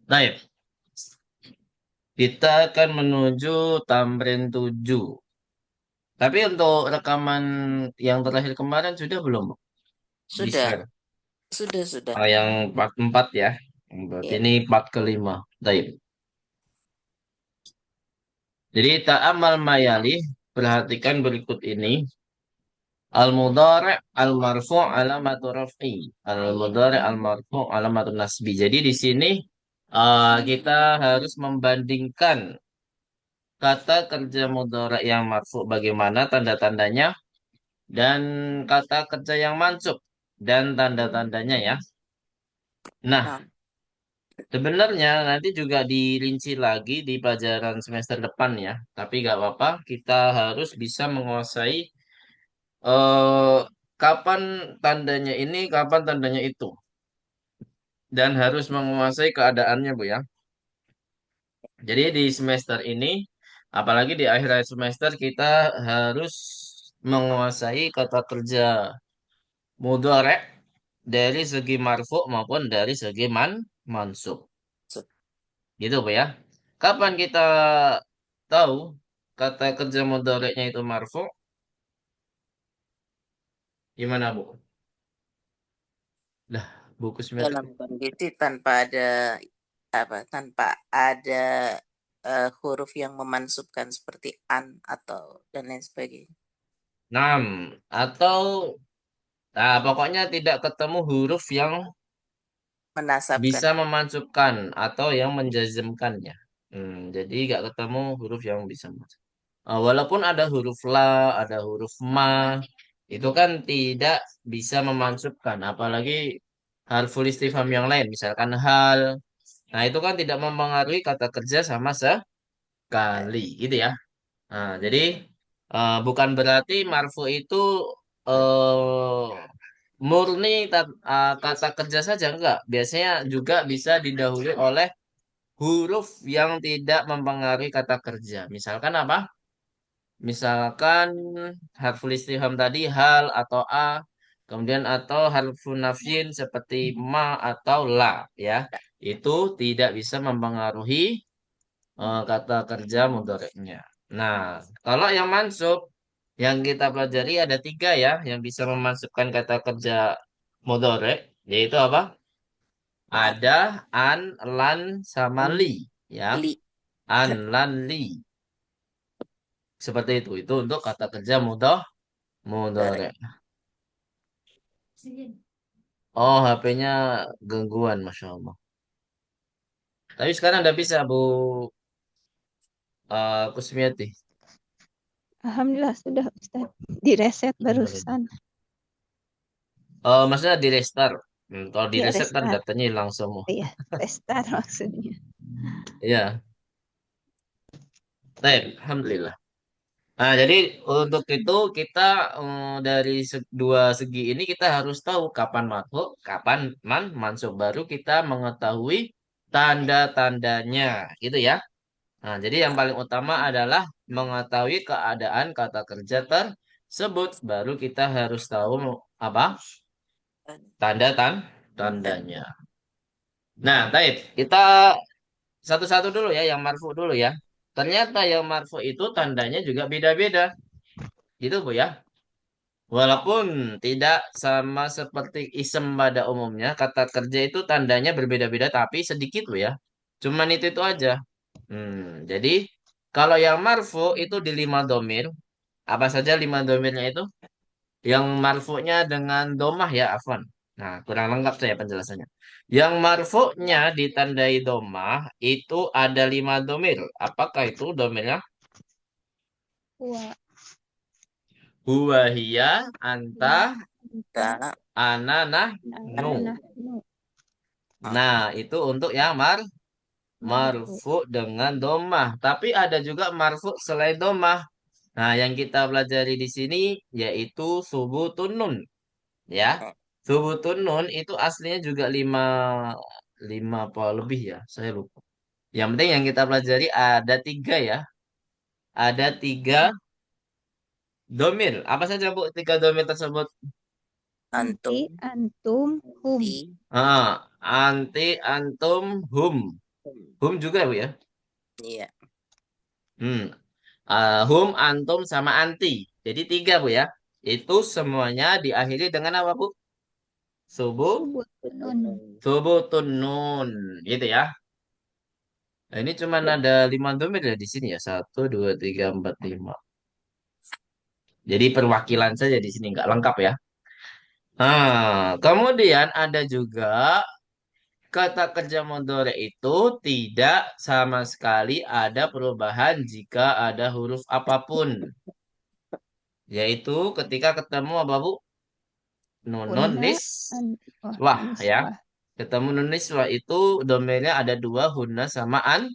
Baik, kita akan menuju tamrin 7. Tapi untuk rekaman yang terakhir kemarin sudah belum, Bu? Sudah, Di-share. sudah. Oh, yang part 4 ya. Berarti Ya. ini part kelima. Baik. Jadi ta'amal mayali, perhatikan berikut ini. Al-mudhari' al-marfu' alamatu raf'i. Al-mudhari' al-marfu' alamatu nasbi. Jadi di sini kita harus membandingkan kata kerja mudhari' yang marfu' bagaimana tanda-tandanya dan kata kerja yang mansub dan tanda-tandanya ya. Nah, Nah, sebenarnya nanti juga dirinci lagi di pelajaran semester depan ya. Tapi gak apa-apa, kita harus bisa menguasai eh kapan tandanya ini, kapan tandanya itu. Dan harus menguasai keadaannya, Bu ya. Jadi di semester ini, apalagi di akhir semester, kita harus menguasai kata kerja mudhari' dari segi marfu maupun dari segi mansub. su- Gitu, Bu ya. Kapan kita tahu kata kerja mudhari'nya itu marfu? Gimana, Bu? Lah, buku semetik. dalam kondisi tanpa ada apa? Tanpa ada huruf yang memansubkan seperti an atau dan lain sebagainya. 6. Atau, nah, pokoknya tidak ketemu huruf yang Menasabkan. bisa memansubkan atau yang menjazmkannya. Jadi nggak ketemu huruf yang bisa memansub. Walaupun ada huruf la, ada huruf ma, itu kan tidak bisa memansubkan. Apalagi harful istifham yang lain, misalkan hal. Nah, itu kan tidak mempengaruhi kata kerja sama sekali, gitu ya. Nah, jadi bukan berarti marfu itu eh, murni kata kerja saja enggak. Biasanya juga bisa didahului oleh huruf yang tidak mempengaruhi kata kerja. Misalkan apa? Misalkan harful istifham tadi hal atau a, kemudian atau harful nafyin seperti ma atau la ya. Itu tidak bisa mempengaruhi kata kerja mudhari'nya. Nah, kalau yang mansub yang kita pelajari ada tiga ya yang bisa memansubkan kata kerja mudhari', yaitu apa? Ad, Ada an, lan, sama li ya. li. An, lan, li. Seperti itu. Itu untuk kata kerja Dari. mudhari'. Oh, HP-nya gangguan, Masya Allah. Tapi sekarang udah bisa, Bu Kusmiati. Alhamdulillah sudah Ustaz. Direset Alhamdulillah. barusan. Maksudnya di restart. Kalau di Ya reset ntar restart. datanya hilang semua. Iya, restart maksudnya. Iya, baik, Alhamdulillah. Nah, jadi untuk itu kita dari dua segi ini kita harus tahu kapan marfu, kapan mansub. Baru kita mengetahui tanda-tandanya, gitu ya. Nah, jadi yang paling utama adalah mengetahui keadaan kata kerja tersebut. Baru kita harus tahu apa tandanya. Nah, baik, kita satu-satu dulu ya, yang marfu dulu ya. Ternyata yang marfu itu tandanya juga beda-beda. Gitu, Bu ya. Walaupun tidak sama seperti isem pada umumnya, kata kerja itu tandanya berbeda-beda, tapi sedikit loh ya. Cuman itu aja. Jadi kalau yang marfu itu di lima domir, apa saja lima domirnya itu? Yang marfu'nya dengan domah ya, Afwan. Nah, kurang lengkap saya penjelasannya. Yang marfu'nya ditandai domah itu ada lima domir. Apakah itu domirnya? Wa Huwa, hiya, anta, ya anta Ta, ana, nah, nu. anak nu Nah, itu untuk yang marfu. marfu dengan domah. Tapi ada juga marfu selain domah. Nah, yang kita pelajari di sini yaitu subutun nun. Ya, subutun nun itu aslinya juga lima apa lebih ya, saya lupa. Yang penting yang kita pelajari ada tiga ya. Ada tiga domir. Apa saja, Bu, tiga domir tersebut? Anti, antum, antum, hum. ti, Ah, Anti, antum, hum. Hum juga Bu ya? Iya. Hmm. Hum, antum, sama anti. Jadi tiga Bu ya. Itu semuanya diakhiri dengan apa Bu? Subuh, Subutun. subutun nun. Gitu ya. Nah, ini cuma ada 5 domir ya di sini ya. Satu, dua, tiga, empat, lima. Jadi perwakilan saja di sini nggak lengkap ya. Nah, kemudian ada juga kata kerja mudhari itu tidak sama sekali ada perubahan jika ada huruf apapun. Yaitu ketika ketemu apa Bu? Nunun Hunna. Oh, niswah ya. niswah. Ketemu nun niswah itu domainnya ada dua, hunna sama Antuna.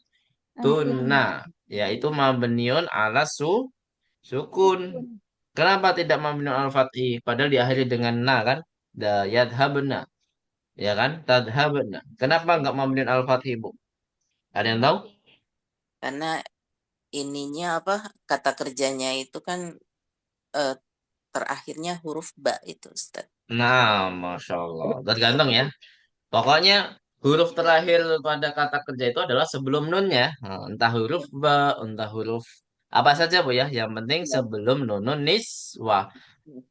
antunna. Yaitu mabniun ala sukun. Sukun. Kenapa tidak mabniun al fathih? Padahal diakhiri dengan na kan? Yadhabna. Ya kan? Tadhabna. Kenapa nggak mabniun al fathih Bu? Ada yang tahu? Karena ininya apa, kata kerjanya itu kan eh, terakhirnya huruf ba itu, Ustaz. Nah, Masya Allah. Tergantung ya. Pokoknya huruf terakhir pada kata kerja itu adalah sebelum nunnya. Nah, entah huruf ba, entah huruf apa saja Bu ya. Yang penting sebelum nunun niswah.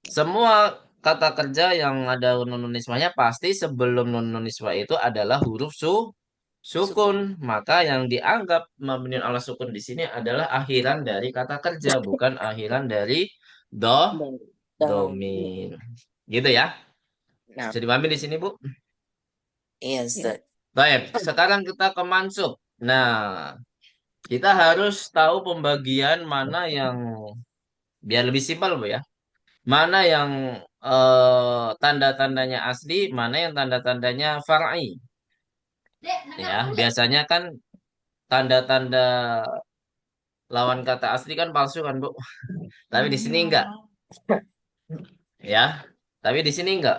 Semua kata kerja yang ada nunun niswahnya pasti sebelum nunun niswah itu adalah huruf Sukun. sukun. Maka yang dianggap mabniun ala sukun di sini adalah akhiran dari kata kerja, bukan akhiran dari Dan dom. domin. Gitu ya. Nah, Bisa dipahami di sini Bu? iya, Ya. Ustaz. Baik, sekarang kita ke mansub. Nah, kita harus tahu pembagian mana yang biar lebih simpel Bu ya. Mana yang tanda-tandanya asli, mana yang tanda-tandanya far'i. Ya, biasanya kan tanda-tanda lawan kata asli kan palsu kan Bu. Tapi di sini enggak, ya. Tapi di sini enggak.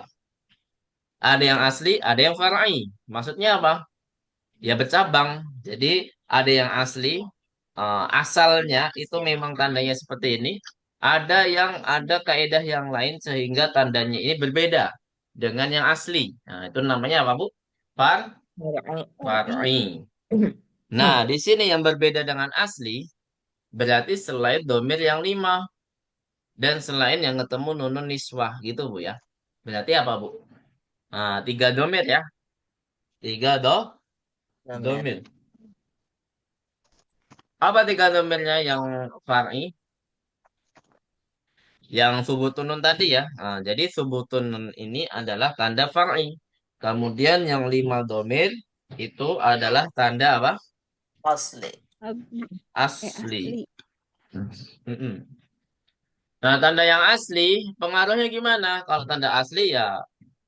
Ada yang asli, ada yang far'i. Maksudnya apa? Ya bercabang. Jadi ada yang asli, asalnya itu memang tandanya seperti ini. Ada yang ada kaidah yang lain sehingga tandanya ini berbeda dengan yang asli. Nah, itu namanya apa, Bu? Far, Far'i. far'i. Nah, di sini yang berbeda dengan asli berarti selain domir yang lima dan selain yang ketemu nunun niswah gitu, Bu ya. Berarti apa, Bu? Nah, tiga domir ya. Tiga Domir. domir. Apa tiga domirnya yang far'i? Yang subutunun tadi ya. Nah, jadi subutunun ini adalah tanda far'i. Kemudian yang lima domir itu adalah tanda apa? Asli. Abdi. Asli. Asli. Mm-mm. Nah, tanda yang asli pengaruhnya gimana? Kalau tanda asli ya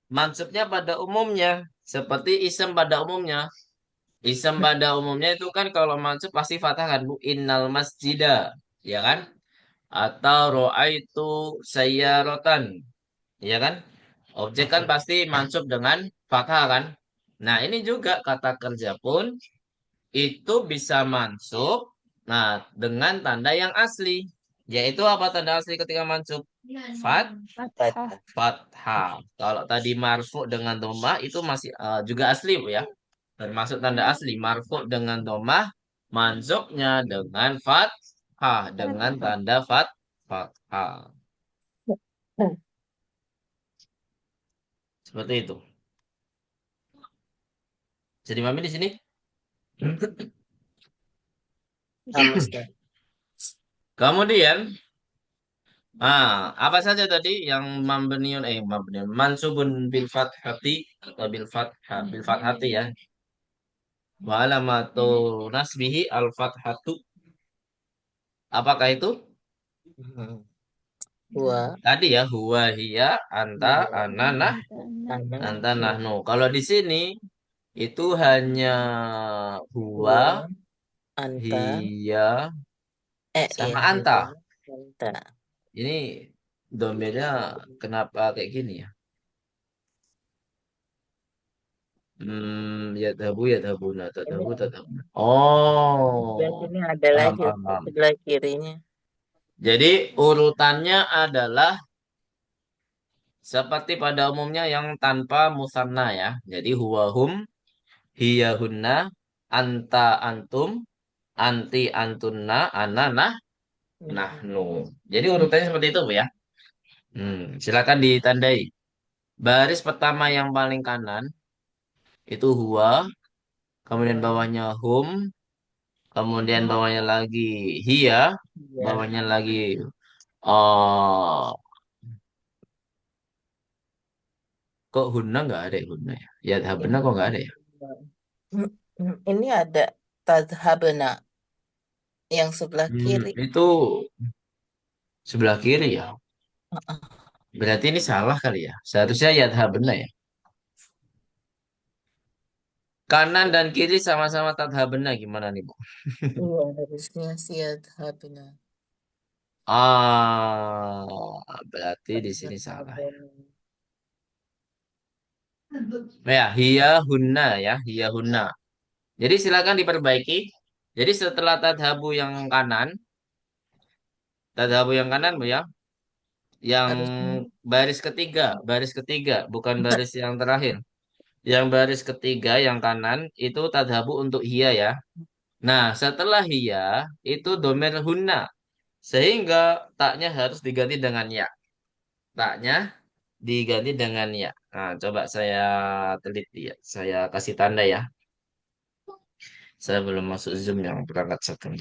mansubnya pada umumnya. Seperti isem pada umumnya. Isem pada umumnya itu kan kalau mansub pasti fathah kan Bu. Innal masjida. Ya kan? Atau ro'aitu sayyaratan. Ya kan? Objek kan pasti mansub dengan fathah kan? Nah, ini juga kata kerja pun itu bisa mansub nah dengan tanda yang asli. Yaitu apa tanda asli ketika mansub? Fat, Fathah. fathah. Kalau tadi marfu dengan domah itu masih juga asli Bu ya. Termasuk tanda asli marfu dengan domah, mansubnya dengan fathah dengan Fathah. tanda fathah. Seperti itu. Jadi mami di sini. Sama, Ustaz. Kemudian, apa saja tadi yang mabniun mansubun bil fathati atau bil fathati ya. Wa alamatu nasbihi al fathatu. Apakah itu? Hmm. Wa. Tadi ya huwa hiya anta ana nah Antana. Anak. anta nahnu. Kalau di sini itu hanya huwa, Wa. Anta. hiya Iya. sama anta. Wa. Anta. Ini domainnya kenapa kayak gini ya? Yadhabuna, Ini, tadhabuna. Oh, ini ada paham, lagi, paham, Ustaz, paham. sebelah kirinya. Jadi urutannya adalah seperti pada umumnya yang tanpa musanna ya. Jadi huwa hum, hiya hunna, anta antum, anti antunna, ana nah, nahnu. Jadi urutannya seperti itu, Bu ya. Silakan ditandai. Baris pertama yang paling kanan itu huwa, kemudian bawahnya hum, kemudian bawahnya lagi hiya, Ya. bawahnya lagi oh kok hunna nggak ada ya hunna ya? Ya habena Ini kok nggak ada ya? ini ada tadhabna yang sebelah kiri. Itu sebelah kiri ya. Berarti ini salah kali ya. Seharusnya ya habena ya. Kanan dan kiri sama-sama tadhabena gimana nih, Bu? Iya, harusnya siyadhabna. Berarti di sini salah ya. Tadhabna. Ya, hiya hunna ya, hiya hunna. Jadi silakan diperbaiki. Jadi setelah tadhabu yang kanan Bu ya, yang Harusnya baris ketiga, bukan baris yang terakhir. Yang baris ketiga yang kanan itu tadhabu untuk hiya ya. Nah, setelah hiya itu domir hunna. Sehingga taknya harus diganti dengan ya. Taknya diganti dengan ya. Nah, coba saya teliti ya. Saya kasih tanda ya. Saya belum masuk Zoom yang perangkat satu.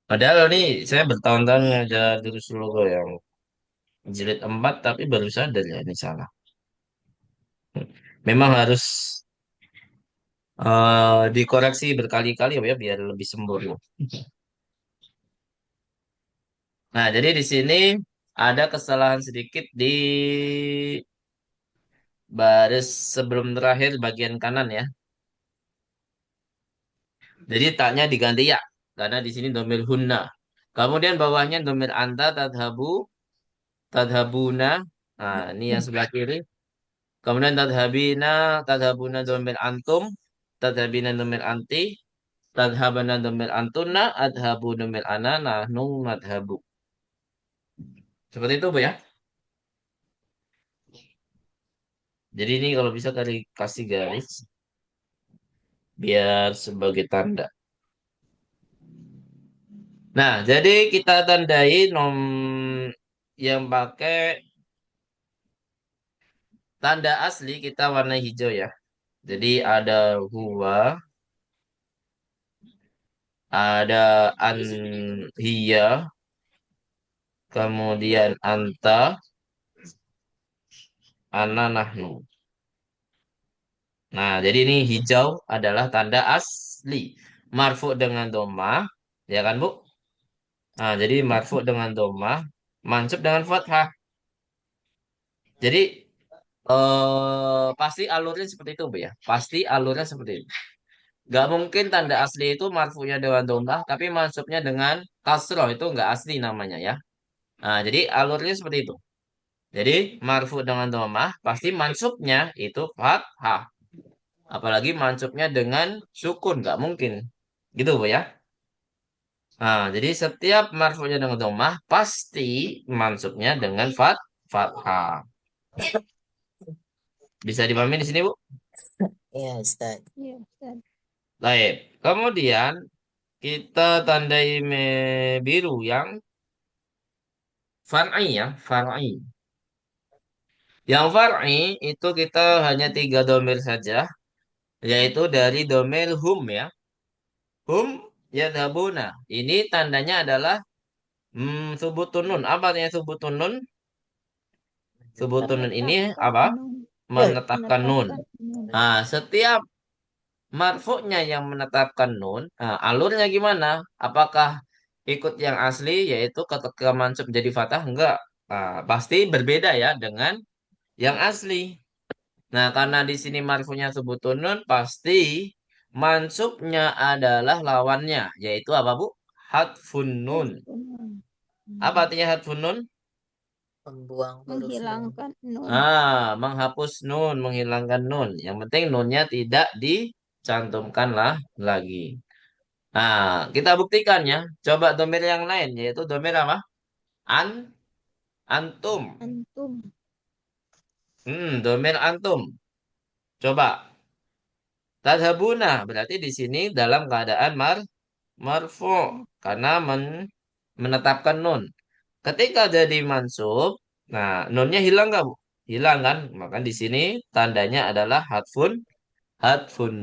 Padahal nih saya bertahun-tahun ngajar jurus logo yang jilid 4 tapi baru sadar ya ini salah. Memang harus dikoreksi berkali-kali ya biar lebih sempurna. Nah, jadi di sini ada kesalahan sedikit di baris sebelum terakhir bagian kanan ya. Jadi taknya diganti ya karena di sini domir hunna. Kemudian bawahnya domir anta tadhabuna. Nah, ini yang sebelah kiri. Kemudian tadhabuna domir antum, tadhabina domir anti, tadhabana domir antuna, adhabu domir ana, nahnu nadhabu. Seperti itu, Bu ya. Jadi ini kalau bisa kasih garis biar sebagai tanda. Nah, jadi kita tandai yang pakai tanda asli kita warna hijau ya. Jadi ada huwa, ada an hiya, kemudian anta, ana nahnu. Nah, jadi ini hijau adalah tanda asli. Marfu dengan domah, ya kan Bu? Nah, jadi marfu dengan domah, mansub dengan fathah. Jadi pasti alurnya seperti itu, Bu ya. Pasti alurnya seperti itu. Gak mungkin tanda asli itu marfunya dengan domah, tapi mansubnya dengan kasroh itu nggak asli namanya ya. Nah, jadi alurnya seperti itu. Jadi marfu dengan domah, pasti mansubnya itu fathah. Apalagi mansubnya dengan sukun, nggak mungkin. Gitu, Bu ya. Nah, jadi setiap marfunya dengan domah, pasti mansubnya dengan fathah. Bisa dipahami di sini, Bu? ya, Ustaz. Iya, Ustaz. Baik. Kemudian kita tandai biru yang far'i ya, far'i. Yang far'i itu kita hanya 3 domir saja, yaitu dari domir hum ya. Hum yadhabuna. Ini tandanya adalah subutun nun. Apa artinya subutun nun? Subutun nun ini Menetapkan apa? nun. Ya, Menetapkan nun. Menetapkan nun. Nah, setiap marfu'nya yang menetapkan nun, nah, alurnya gimana? Apakah ikut yang asli, yaitu ketika mansub jadi fathah? Enggak. Nah, pasti berbeda ya dengan yang asli. Nah, karena di sini marfu'nya subutun nun, pasti mansubnya adalah lawannya, yaitu apa, Bu? Hadfun nun. Harfun nun. Apa Hmm. artinya hadfun nun? Membuang huruf nun. Menghilangkan nun. Menghapus nun, menghilangkan nun. Yang penting nunnya tidak dicantumkan lah lagi. Nah, kita buktikan ya. Coba domir yang lain, yaitu domir apa? An, antum. Antum. Domir antum. Coba. Tadhabuna berarti di sini dalam keadaan marfu karena menetapkan nun. Ketika jadi mansub, nah nunnya hilang nggak Bu? Hilang kan? Maka di sini tandanya adalah hadfun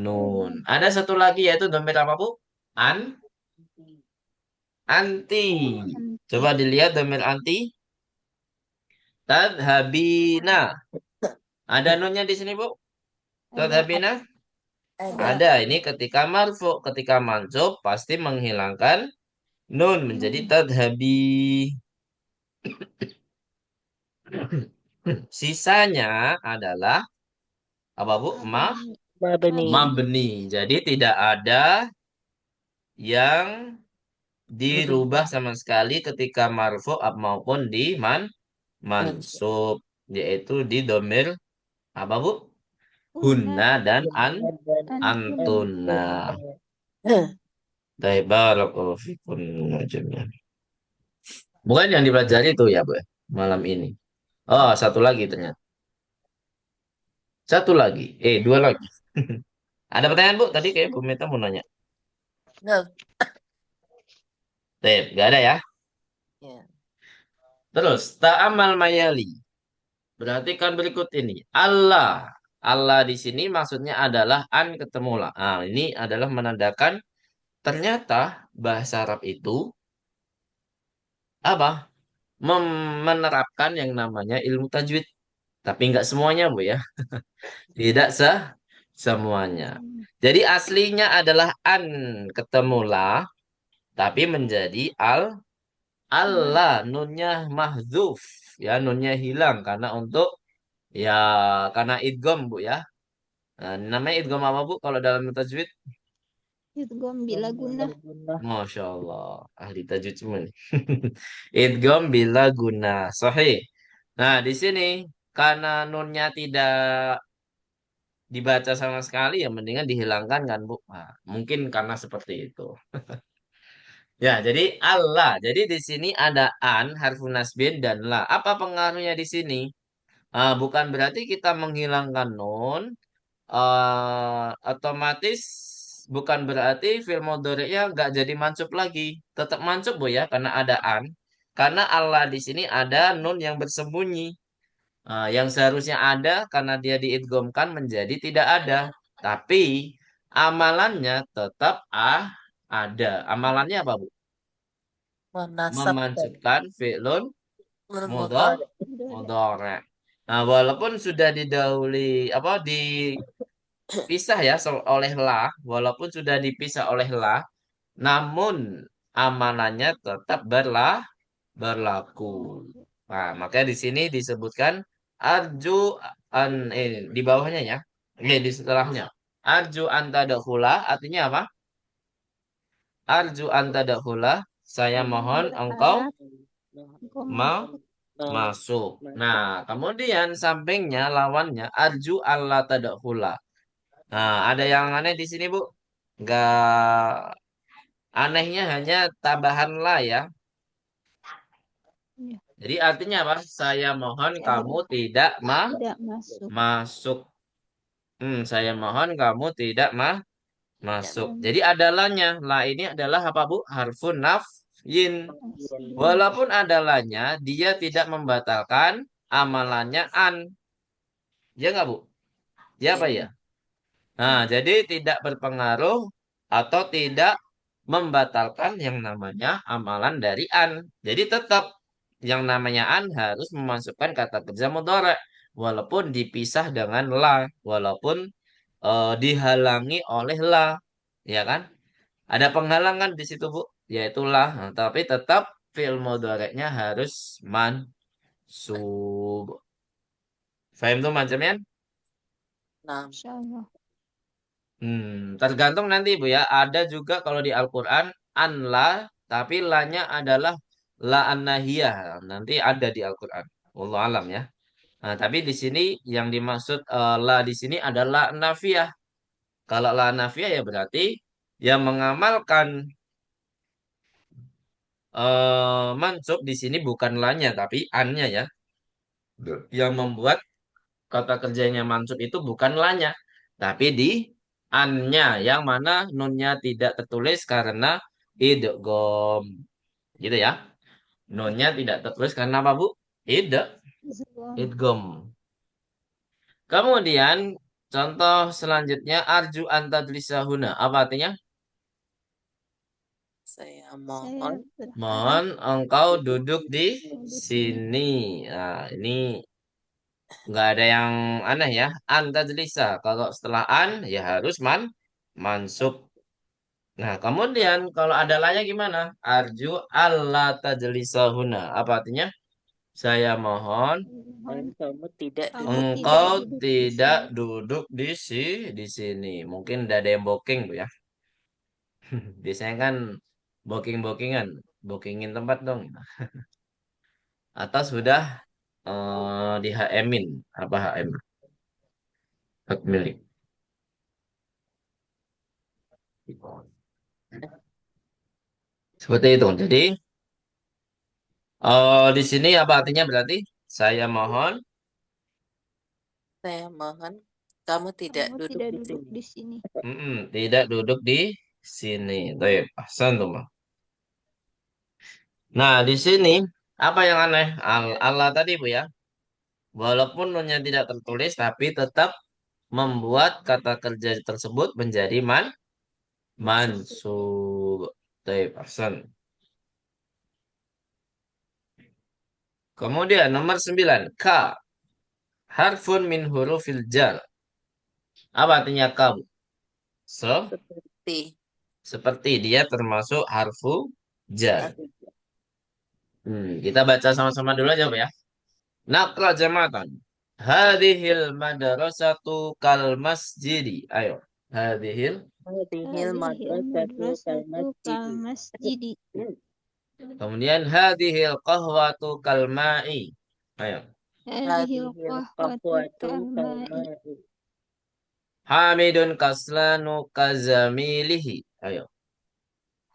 nun. Ada satu lagi yaitu domir apa Bu? An, anti. Anti. Coba dilihat domir anti. Tadhabina. Ada nunnya di sini Bu? Ada. Tadhabina? Ada. Ada. Ini ketika marfu, ketika mansub pasti menghilangkan nun menjadi Nun. tadhabi. Sisanya adalah apa Bu? Mabni. Mabni. Mabni. Jadi tidak ada yang dirubah sama sekali ketika marfu maupun di Mansub. mansub, yaitu di domir apa Bu? Hunna. Hunna dan Dan Antunna. antuna. Barakallahu fikum jami'an. Bukan yang dipelajari itu ya Bu ya, malam ini. Oh, satu lagi ternyata. Satu lagi. Dua lagi. Ada pertanyaan Bu? Tadi kayak Bu Meta mau nanya. No. Gak ada ya. Ya. Terus, ta'amal mayali. Perhatikan berikut ini. Allah. Allah di sini maksudnya adalah an ketemu la. Nah, ini adalah menandakan ternyata bahasa Arab itu apa? Menerapkan yang namanya ilmu tajwid. Tapi nggak semuanya, Bu ya. Tidak semuanya. Hmm. Jadi aslinya adalah an ketemu la, tapi menjadi Allah. Nunnya mahzuf. Ya, nunnya hilang karena untuk ya karena idgham Bu ya. Nah, namanya idgham apa Bu kalau dalam tajwid? Idgham bila guna. Masya Allah, ahli tajwid semua nih. Idgham bila guna, sahih. Nah, di sini karena nunnya tidak dibaca sama sekali ya mendingan dihilangkan kan Bu. Nah, mungkin karena seperti itu. Ya, jadi Allah. Jadi di sini ada an, harfun nasbin dan la. Apa pengaruhnya di sini? Bukan berarti kita menghilangkan nun, otomatis bukan berarti fil mudhari'nya nggak jadi mansub lagi. Tetap mansub Bu ya karena ada an. Karena Allah di sini ada nun yang bersembunyi. Yang seharusnya ada karena dia diidghamkan menjadi tidak ada. Tapi amalannya tetap ada. Amalannya apa Bu? Menasabkan. Memansubkan fi'lun mudhari. Mudhari. Nah, walaupun sudah didahului apa dipisah ya oleh la, walaupun sudah dipisah oleh la, namun amanannya tetap berlaku. Nah, makanya di sini disebutkan arju di bawahnya ya. Di setelahnya. Arju antadakhula artinya apa? Arju antadakhula saya mohon engkau Berharap engkau mau masuk. masuk. Nah, kemudian sampingnya lawannya arju Allah tadakhula. Nah, ada yang aneh di sini, Bu? Enggak anehnya hanya tambahan la ya. Ya, Jadi artinya apa? Saya mohon saya kamu tidak tidak masuk. masuk. Saya mohon kamu tidak Ya. masuk. Dan Jadi adalahnya. La ini adalah apa, Bu? Harfun nafyin. nafsin. Walaupun adalahnya, dia tidak membatalkan amalannya an. Ya nggak, Bu? Ya apa Ya. ya? Nah, jadi tidak berpengaruh atau tidak membatalkan yang namanya amalan dari an. Jadi tetap yang namanya an harus memasukkan kata kerja mudhari walaupun dipisah dengan la, walaupun dihalangi oleh la, ya kan? Ada penghalangan di situ, Bu, yaitu la. Nah, tapi tetap fi'il mudhari'nya harus mansub. Fahim tuh macamnya? Nah, Insyaallah. Tergantung nanti Bu ya. Ada juga kalau di Al-Quran an la, tapi la-nya adalah la an-nahiyah. Nanti ada di Al-Quran. Wallahu alam ya. Nah, tapi di sini yang dimaksud la di sini adalah nafiyah. Kalau la nafiyah ya berarti yang mengamalkan mansub di sini bukan la-nya tapi an-nya ya. Yang membuat kata kerjanya mansub itu bukan la-nya, tapi di an-nya yang mana nunnya tidak tertulis karena idgham. Gitu ya. Nunnya tidak tertulis karena apa, Bu? Izgom. Idgham. Kemudian contoh selanjutnya arju antadlisahuna. Apa artinya? Saya Saya mohon berharap Mohon engkau duduk duduk di di mau di sini. sini. Nah, ini nggak ada yang aneh ya. Antadlisa. Kalau setelah an ya harus mansub. Nah, kemudian kalau ada lanya gimana? Arju alla tajlisahuna. Apa artinya? Saya mohon Mohon dan kamu tidak kamu duduk di tidak engkau sini. duduk di tidak sini. duduk di sini. Mungkin udah ada yang booking, Bu ya. Biasanya kan booking-bookingan, bookingin tempat dong. Atau sudah di HM-in, apa HM? Hak milik. Seperti itu. Jadi di sini apa artinya berarti? Saya mohon Saya mohon kamu tidak Kamu duduk tidak di duduk sini. di sini. tidak duduk di sini. Baik, ahsan tuh, Mbak. Nah, di sini apa yang aneh? Allah tadi, Bu ya. Walaupun nunnya tidak tertulis, tapi tetap membuat kata kerja tersebut menjadi Maksud mansub. Baik, ahsan. Kemudian nomor 9 ka. Harfun min hurufil jar. Apa artinya ka, Bu? seperti Seperti dia termasuk harfu jar. aku Kita baca sama-sama dulu aja, Pak ya. Naqra jamatan. Hadhil madrasatu kal masjidi. Ayo. Hadhil. hadhil Hadhil madrasatu kal madrasatu kal masjidi. masjidi. Kemudian hadhil qahwatu kal ma'i. Ayo. Hadhil Hadhil qahwatu qahwatu kal kal ma'i. ma'i. Hamidun kaslanu kazamilihi. Ayo.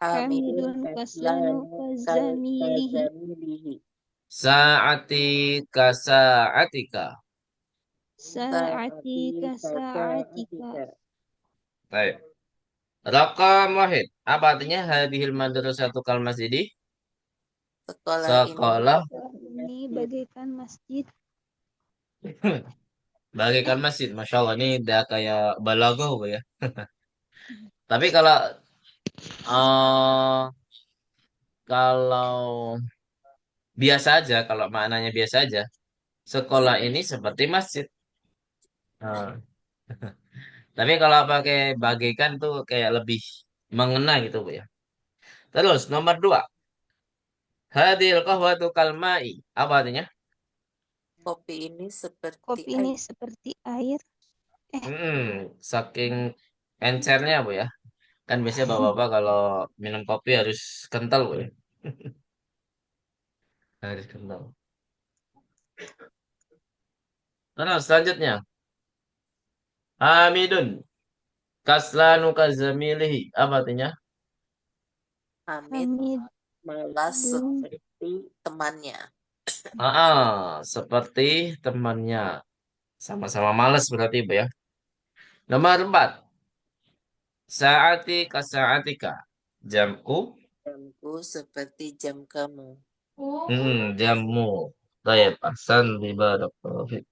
Hamidun Hamidun kaslanu kaslanu kazamilihi. kazamilihi. Sa'ati kasa'atika. Sa'ati Saati kasa'atika. kasaatika. Baik. Rakam wahid. Apa artinya hadhil madrasatu kal masjidi? Sekolah ini Sekolah Ini masjid. bagaikan masjid. bagaikan masjid. Masya Allah ini udah kayak balagoh, Bu ya. Tapi eh, kalau biasa aja, kalau maknanya biasa aja, sekolah ini seperti masjid. Nah, tapi kalau pakai bagaikan tuh kayak lebih mengena gitu, Bu ya. Terus nomor 2, hadil qahwatu kalmai. Apa artinya? Kopi ini seperti Kopi ini air. seperti air. Saking encernya, Bu ya. Kan biasanya bapak-bapak kalau minum kopi harus kental, Bu ya. Harus kental. Terus selanjutnya, Hamidun kaslanu kazamilihi. Apa artinya? Hamid Hamidun malas seperti temannya. Seperti temannya. Sama-sama males berarti, Bu ya. Nomor 4, saati kasaatika. Jamku. Jamku seperti jam kamu. Jammu. Baik, ahsan di barakallahu fiik.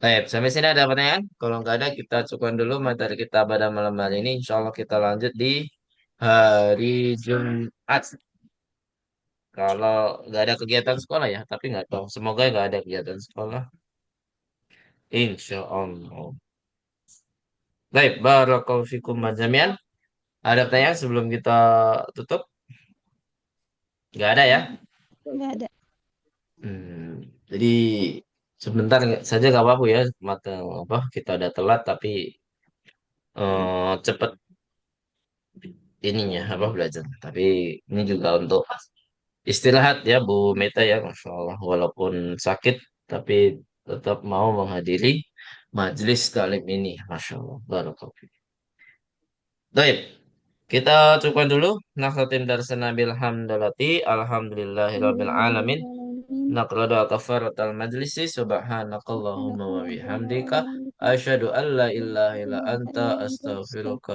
Baik, sampai sini ada pertanyaan? Kalau nggak ada, kita cukupkan dulu materi kita pada malam hari ini. Insya Allah kita lanjut di hari Jumat. Kalau nggak ada kegiatan sekolah ya, tapi nggak tahu. Semoga nggak ada kegiatan sekolah. Insya Allah. Baik, barakallahu fikum majamian. Ada pertanyaan sebelum kita tutup? Nggak ada ya? nggak ada. Jadi sebentar saja nggak apa-apa ya. Mata apa kita udah telat tapi cepet ininya apa belajar. Tapi ini juga untuk istirahat ya Bu Meta ya, Masya Allah. Walaupun sakit, tapi tetap mau menghadiri majelis taklim ini. Masya Allah. Barakallahu. Baik, kita cukupkan dulu. Nakhatim darsan Nabil Hamdalati. Alhamdulillahirabbil alamin. Alhamdulillahirrahmanirrahim. Naqradu kafaratal majlisi subhanakallahumma wa bihamdika Subhanakallahumma wa bihamdika. asyhadu an la ilaha illa anta Alhamdulillah. astaghfiruka